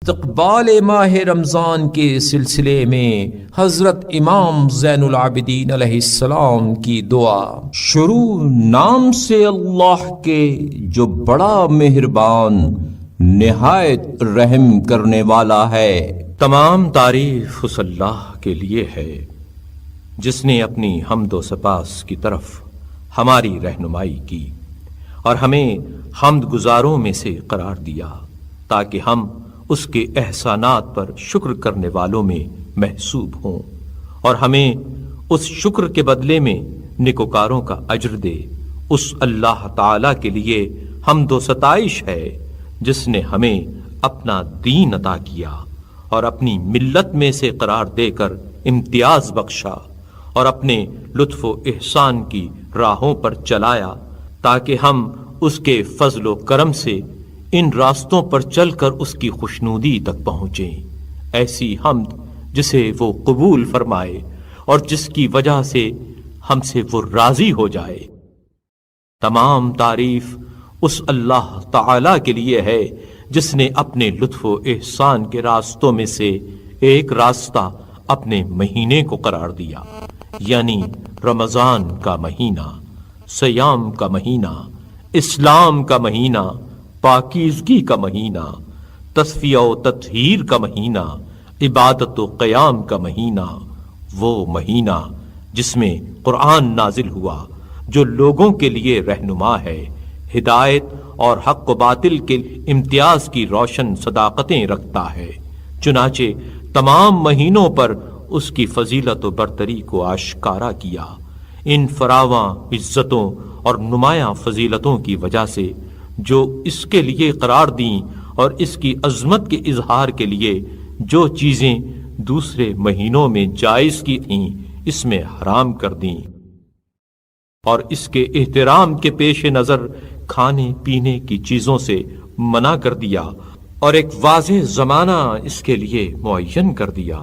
استقبال ماہ رمضان کے سلسلے میں حضرت امام زین العابدین علیہ السلام کی دعا شروع نام سے اللہ کے جو بڑا مہربان نہایت رحم کرنے والا ہے۔ تمام تعریف اس اللہ کے لیے ہے جس نے اپنی حمد و سپاس کی طرف ہماری رہنمائی کی اور ہمیں حمد گزاروں میں سے قرار دیا تاکہ ہم اس کے احسانات پر شکر کرنے والوں میں محسوب ہوں اور ہمیں اس شکر کے بدلے میں نیکوکاروں کا اجر دے۔ اس اللہ تعالی کے لیے حمد و ستائش ہے جس نے ہمیں اپنا دین عطا کیا اور اپنی ملت میں سے قرار دے کر امتیاز بخشا اور اپنے لطف و احسان کی راہوں پر چلایا تاکہ ہم اس کے فضل و کرم سے ان راستوں پر چل کر اس کی خوشنودی تک پہنچیں۔ ایسی حمد جسے وہ قبول فرمائے اور جس کی وجہ سے ہم سے وہ راضی ہو جائے۔ تمام تعریف اس اللہ تعالی کے لیے ہے جس نے اپنے لطف و احسان کے راستوں میں سے ایک راستہ اپنے مہینے کو قرار دیا، یعنی رمضان کا مہینہ، صیام کا مہینہ، اسلام کا مہینہ، پاکیزگی کا مہینہ، تصفیہ و تطہیر کا مہینہ، عبادت و قیام کا مہینہ، وہ مہینہ جس میں قرآن نازل ہوا جو لوگوں کے لیے رہنما ہے، ہدایت اور حق و باطل کے امتیاز کی روشن صداقتیں رکھتا ہے۔ چنانچہ تمام مہینوں پر اس کی فضیلت و برتری کو آشکارا کیا۔ ان فراواں عزتوں اور نمایاں فضیلتوں کی وجہ سے جو اس کے لیے قرار دیں اور اس کی عظمت کے اظہار کے لیے جو چیزیں دوسرے مہینوں میں جائز کی تھیں اس میں حرام کر دیں اور اس کے احترام کے پیش نظر کھانے پینے کی چیزوں سے منع کر دیا اور ایک واضح زمانہ اس کے لیے معین کر دیا۔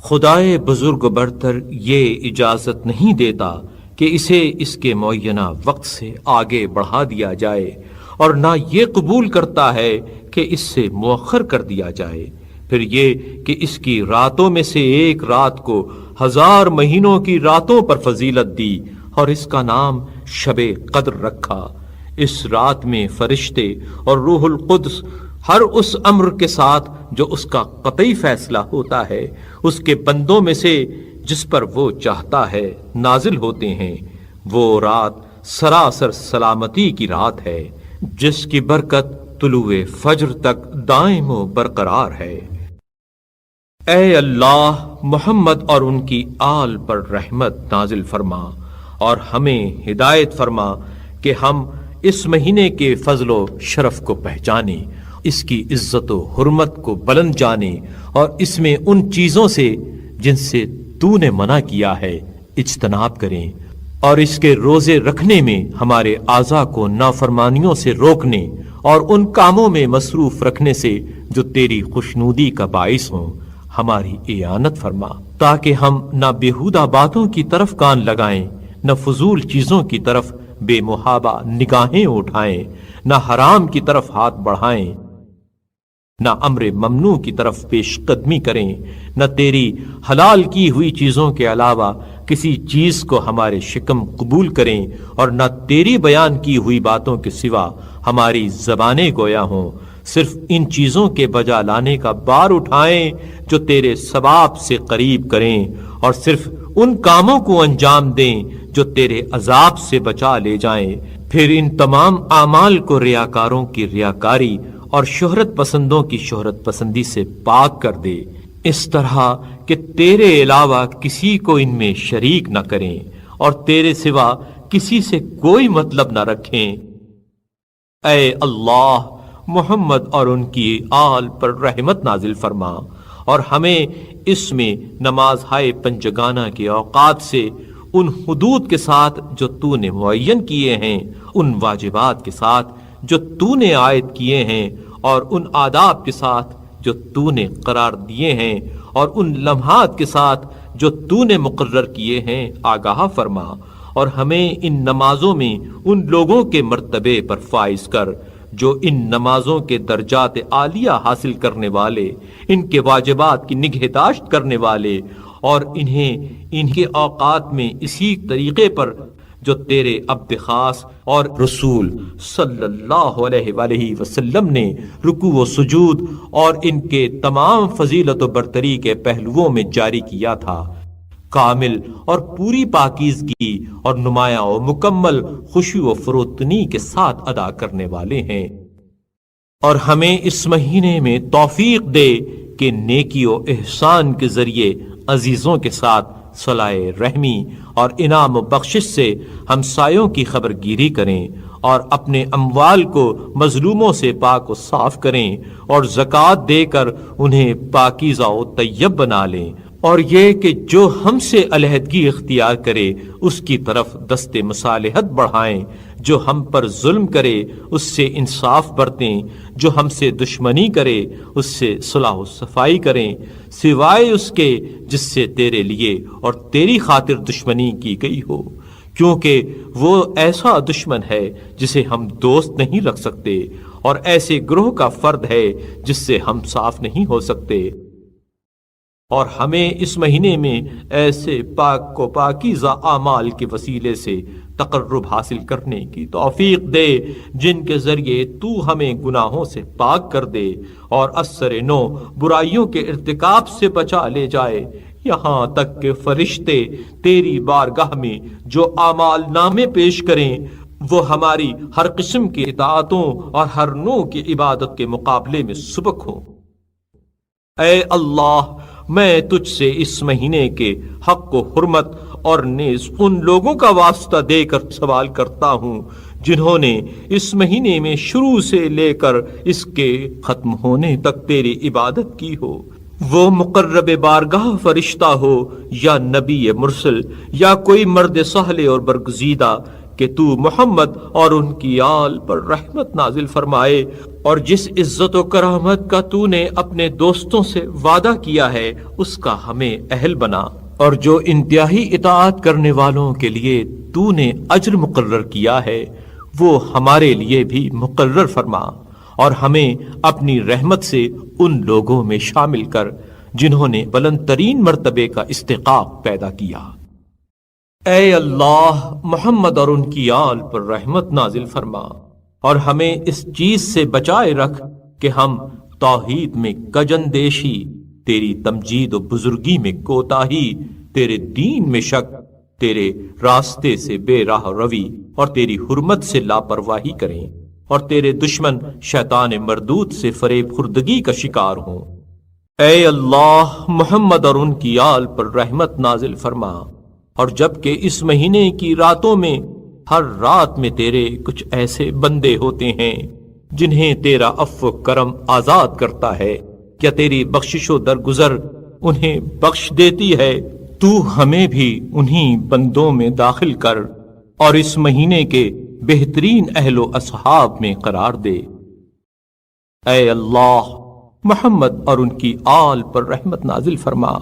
خدائے بزرگ برتر یہ اجازت نہیں دیتا کہ اسے اس کے معینہ وقت سے آگے بڑھا دیا جائے اور نہ یہ قبول کرتا ہے کہ اس سے مؤخر کر دیا جائے۔ پھر یہ کہ اس کی راتوں میں سے ایک رات کو 1000 مہینوں کی راتوں پر فضیلت دی اور اس کا نام شب قدر رکھا۔ اس رات میں فرشتے اور روح القدس ہر اس امر کے ساتھ جو اس کا قطعی فیصلہ ہوتا ہے اس کے بندوں میں سے جس پر وہ چاہتا ہے نازل ہوتے ہیں۔ وہ رات سراسر سلامتی کی رات ہے جس کی برکت طلوع فجر تک دائم و برقرار ہے۔ اے اللہ، محمد اور ان کی آل پر رحمت نازل فرما اور ہمیں ہدایت فرما کہ ہم اس مہینے کے فضل و شرف کو پہچانیں، اس کی عزت و حرمت کو بلند جانیں اور اس میں ان چیزوں سے جن سے تو نے منع کیا ہے اجتناب کریں اور اس کے روزے رکھنے میں ہمارے اعضاء کو نافرمانیوں سے روکنے اور ان کاموں میں مصروف رکھنے سے جو تیری خوشنودی کا باعث ہوں ہماری اعانت فرما، تاکہ ہم نہ بیہودہ باتوں کی طرف کان لگائیں، نہ فضول چیزوں کی طرف بے محابہ نگاہیں اٹھائیں، نہ حرام کی طرف ہاتھ بڑھائیں، نہ امر ممنوع کی طرف پیش قدمی کریں، نہ تیری حلال کی ہوئی چیزوں کے علاوہ کسی چیز کو ہمارے شکم قبول کریں اور نہ تیری بیان کی ہوئی باتوں کے سوا ہماری زبانیں گویا ہوں، صرف ان چیزوں کے بجا لانے کا بار اٹھائیں جو تیرے ثواب سے قریب کریں اور صرف ان کاموں کو انجام دیں جو تیرے عذاب سے بچا لے جائیں۔ پھر ان تمام اعمال کو ریاکاروں کی ریاکاری اور شہرت پسندوں کی شہرت پسندی سے پاک کر دے، اس طرح کہ تیرے علاوہ کسی کو ان میں شریک نہ کریں اور تیرے سوا کسی سے کوئی مطلب نہ رکھیں۔ اے اللہ، محمد اور ان کی آل پر رحمت نازل فرما اور ہمیں اس میں نماز ہائے پنجگانہ کے اوقات سے ان حدود کے ساتھ جو تو نے معین کیے ہیں، ان واجبات کے ساتھ جو تو نے عائد کیے ہیں اور ان آداب کے ساتھ جو تو نے قرار دیے ہیں اور ان لمحات کے ساتھ جو تو نے مقرر کیے ہیں آگاہ فرما اور ہمیں ان نمازوں میں ان لوگوں کے مرتبے پر فائز کر جو ان نمازوں کے درجات عالیہ حاصل کرنے والے، ان کے واجبات کی نگہداشت کرنے والے، اور انہیں ان کے اوقات میں اسی طریقے پر جو تیرے عبد خاص اور رسول صلی اللہ علیہ وآلہ وسلم نے رکوع و سجود اور ان کے تمام فضیلت و برتری کے پہلوؤں میں جاری کیا تھا، کامل اور پوری پاکیزگی اور نمایاں و مکمل خشوع و فروتنی کے ساتھ ادا کرنے والے ہیں۔ اور ہمیں اس مہینے میں توفیق دے کہ نیکی و احسان کے ذریعے عزیزوں کے ساتھ صلح رحمی اور انعام و بخشش سے ہمسایوں کی خبر گیری کریں، اور اپنے اموال کو مظلوموں سے پاک و صاف کریں، اور زکوٰۃ دے کر انہیں پاکیزہ و طیب بنا لیں، اور یہ کہ جو ہم سے علیحدگی اختیار کرے اس کی طرف دست مصالحت بڑھائیں، جو ہم پر ظلم کرے اس سے انصاف برتیں، جو ہم سے دشمنی کرے اس سے صلح و صفائی کریں، سوائے اس کے جس سے تیرے لیے اور تیری خاطر دشمنی کی گئی ہو، کیونکہ وہ ایسا دشمن ہے جسے ہم دوست نہیں رکھ سکتے، اور ایسے گروہ کا فرد ہے جس سے ہم صاف نہیں ہو سکتے۔ اور ہمیں اس مہینے میں ایسے پاک و پاکیزہ اعمال کے وسیلے سے تقرب حاصل کرنے کی توفیق دے جن کے ذریعے تو ہمیں گناہوں سے پاک کر دے اور اثر نو برائیوں کے ارتکاب سے بچا لے جائے، یہاں تک کہ فرشتے تیری بارگاہ میں جو اعمال نامے پیش کریں وہ ہماری ہر قسم کی اطاعتوں اور ہر نوع کی عبادت کے مقابلے میں سبک ہوں۔ اے اللہ، میں تجھ سے اس مہینے کے حق و حرمت اور نیز ان لوگوں کا واسطہ دے کر سوال کرتا ہوں جنہوں نے اس مہینے میں شروع سے لے کر اس کے ختم ہونے تک تیری عبادت کی ہو، وہ مقرب بارگاہ فرشتہ ہو یا نبی مرسل یا کوئی مرد صالح اور برگزیدہ، کہ تو محمد اور ان کی آل پر رحمت نازل فرمائے، اور جس عزت و کرامت کا تو نے اپنے دوستوں سے وعدہ کیا ہے اس کا ہمیں اہل بنا، اور جو انتہائی اطاعت کرنے والوں کے لیے تو نے اجر مقرر کیا ہے وہ ہمارے لیے بھی مقرر فرما، اور ہمیں اپنی رحمت سے ان لوگوں میں شامل کر جنہوں نے بلند ترین مرتبے کا استحقاق پیدا کیا۔ اے اللہ، محمد اور ان کی آل پر رحمت نازل فرما، اور ہمیں اس چیز سے بچائے رکھ کہ ہم توحید میں کجندیشی، تیری تمجید و بزرگی میں کوتاہی، تیرے دین میں شک، تیرے راستے سے بے راہ روی اور تیری حرمت سے لاپرواہی کریں، اور تیرے دشمن شیطان مردود سے فریب خوردگی کا شکار ہوں۔ اے اللہ، محمد اور ان کی آل پر رحمت نازل فرما، اور جبکہ اس مہینے کی راتوں میں ہر رات میں تیرے کچھ ایسے بندے ہوتے ہیں جنہیں تیرا عفو و کرم آزاد کرتا ہے، کیا تیری بخشش و درگزر انہیں بخش دیتی ہے؟ تو ہمیں بھی انہی بندوں میں داخل کر اور اس مہینے کے بہترین اہل و اصحاب میں قرار دے۔ اے اللہ، محمد اور ان کی آل پر رحمت نازل فرما،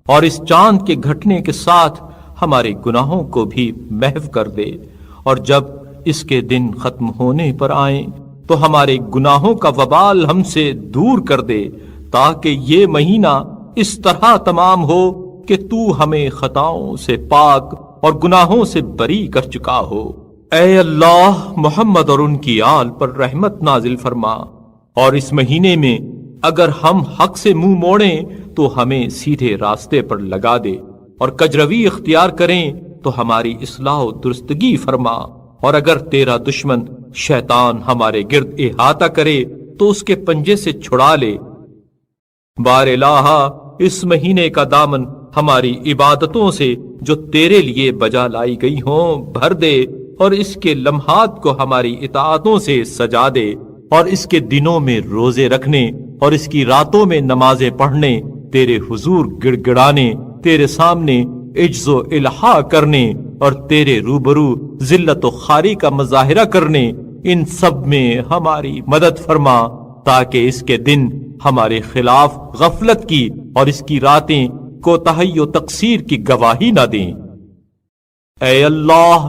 اور اس چاند کے گھٹنے کے ساتھ ہمارے گناہوں کو بھی محو کر دے، اور جب اس کے دن ختم ہونے پر آئیں تو ہمارے گناہوں کا وبال ہم سے دور کر دے، تاکہ یہ مہینہ اس طرح تمام ہو کہ تو ہمیں خطاؤں سے پاک اور گناہوں سے بری کر چکا ہو۔ اے اللہ، محمد اور ان کی آل پر رحمت نازل فرما، اور اس مہینے میں اگر ہم حق سے منہ موڑیں تو ہمیں سیدھے راستے پر لگا دے، اور کجروی اختیار کریں تو ہماری اصلاح و درستگی فرما، اور اگر تیرا دشمن شیطان ہمارے گرد احاطہ کرے تو اس کے پنجے سے چھڑا لے۔ بار الہ، اس مہینے کا دامن ہماری عبادتوں سے جو تیرے لیے بجا لائی گئی ہوں بھر دے، اور اس کے لمحات کو ہماری اطاعتوں سے سجا دے، اور اس کے دنوں میں روزے رکھنے اور اس کی راتوں میں نمازیں پڑھنے، تیرے حضور گڑ گڑانے، تیرے سامنے عجز و الحاح کرنے اور تیرے روبرو ذلت و خواری کا مظاہرہ کرنے، ان سب میں ہماری مدد فرما، تاکہ اس کے دن ہمارے خلاف غفلت کی اور اس کی راتیں کوتاہی و تقصیر کی گواہی نہ دیں۔ اے اللہ،